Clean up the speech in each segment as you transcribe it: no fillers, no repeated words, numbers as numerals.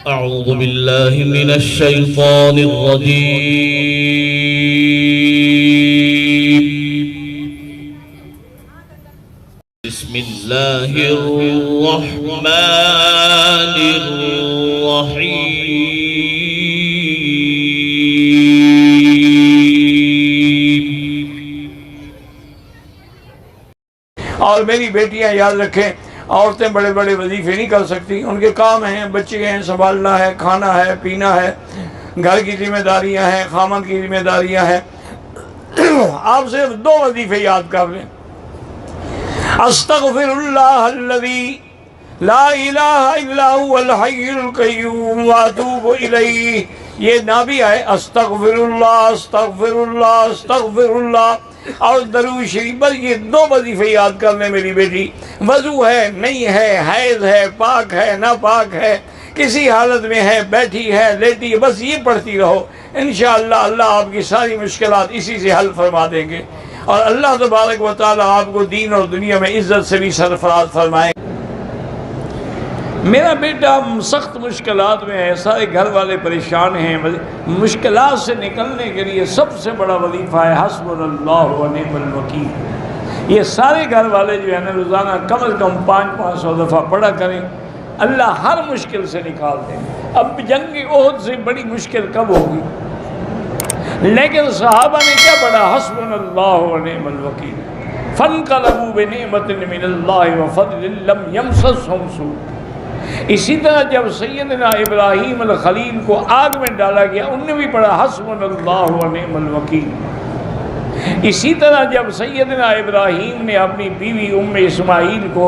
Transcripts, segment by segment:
أعوذ بالله من الشيطان الرجيم. بسم الله الرحمن الرحيم. اور میری بیٹیاں یاد رکھیں، عورتیں بڑے بڑے وظیفے نہیں کر سکتی، ان کے کام ہیں، بچے ہیں، سنبھالنا ہے، کھانا ہے، پینا ہے، گھر کی ذمہ داریاں ہیں، خامن کی ذمہ داریاں ہیں۔ آپ صرف 2 وظیفے یاد کر لیں: استغفر اللہ الذی لا الہ الا هو الحی القیوم واتوب الیہ۔ یہ نہ بھی آئے استغفر اللہ استغفر اللہ استغفر اللہ، اور درود شریف، بس یہ 2 وظیفے یاد کر لیں میری بیٹی۔ وضو ہے نہیں ہے، حیض ہے پاک ہے ناپاک ہے، کسی حالت میں ہے، بیٹھی ہے لیٹی ہے، بس یہ پڑھتی رہو، انشاءاللہ اللہ آپ کی ساری مشکلات اسی سے حل فرما دیں گے، اور اللہ تبارک و تعالی آپ کو دین اور دنیا میں عزت سے بھی سرفراز فرمائیں۔ میرا بیٹا سخت مشکلات میں ہے، سارے گھر والے پریشان ہیں۔ مشکلات سے نکلنے کے لیے سب سے بڑا وظیفہ ہے حسبنا اللہ و نعم الوکیل۔ یہ سارے گھر والے جو ہے نا روزانہ کم از کم 500 دفعہ پڑھا کریں، اللہ ہر مشکل سے نکال دیں۔ اب جنگ احد سے بڑی مشکل کب ہوگی؟ لیکن صحابہ نے کیا پڑھا؟ حسبنا اللہ و نعم الوکیل، فانقلبوا بنعمت من اللہ وفضل لم یمسسہم سوء۔ اسی طرح جب سیدنا ابراہیم الخلیل کو آگ میں ڈالا گیا، انہوں نے بھی پڑھا حسبنا اللہ و نعم الوکیل۔ اسی طرح جب سیدنا ابراہیم نے اپنی بیوی اسماعیل کو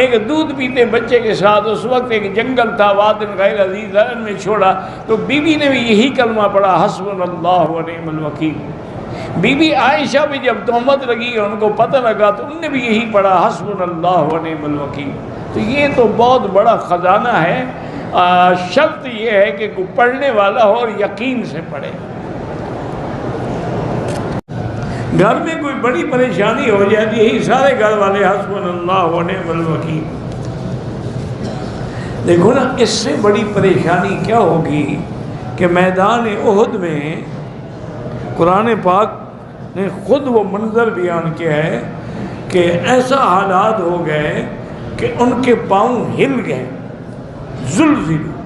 ایک دودھ پیتے بچے کے ساتھ، اس وقت ایک جنگل تھا وادٍ غیر ذی زرع میں چھوڑا، تو بیوی نے بھی یہی کلمہ پڑھا حسبنا اللہ و نعم الوکیل۔ بی بی عائشہ بھی جب تہمت لگی ان کو پتہ لگا تو انہوں نے بھی یہی پڑھا حسبنا اللہ و نعم الوکیل۔ تو یہ تو بہت بڑا خزانہ ہے۔ شرط یہ ہے کہ کوئی پڑھنے والا ہو اور یقین سے پڑھے۔ گھر میں کوئی بڑی پریشانی ہو جاتی ہے، یہی سارے گھر والے حسبنا اللہ و نعم الوکیل۔ دیکھو نا، اس سے بڑی پریشانی کیا ہوگی کہ میدان احد میں قرآن پاک نے خود وہ منظر بیان کیا ہے کہ ایسا حالات ہو گئے کہ ان کے پاؤں ہل گئے، زلزلوا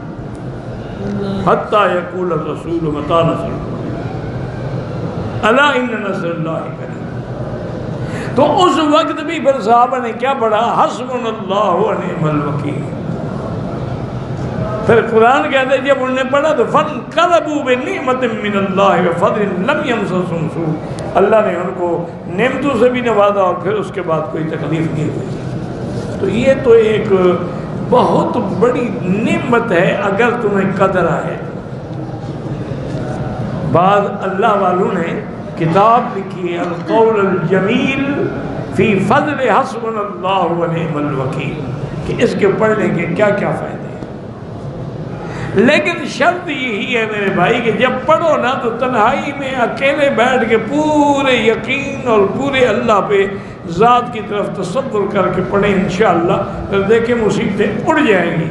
حتی یقول الرسول متی نصر اللہ الا ان نصر اللہ قریب۔ تو اس وقت بھی پھر صحابہ نے کیا پڑھا؟ حسبنا اللہ و نعم الوکیل۔ پھر قرآن کہتے ہیں جب انہوں نے پڑھا تو فانقلبوا بنعمت من اللہ وفضل لم یمسسہم سوء، اللہ نے ان کو نعمتوں سے بھی نوازا اور پھر اس کے بعد کوئی تکلیف نہیں ہوئی۔ تو یہ تو ایک بہت بڑی نعمت ہے اگر تمہیں قدر آئے۔ بعض اللہ والوں نے کتاب لکھی ہے القول الجمیل فی فضل حسبنا اللہ و نعم الوکیل، کہ اس کے پڑھنے کے کیا کیا فائدے ہیں۔ لیکن شرط یہی ہے میرے بھائی کہ جب پڑھو نا تو تنہائی میں اکیلے بیٹھ کے پورے یقین اور پورے اللہ پہ ذات کی طرف تصور کر کے پڑھیں، انشاءاللہ پھر دیکھیں مصیبتیں اڑ جائیں گی۔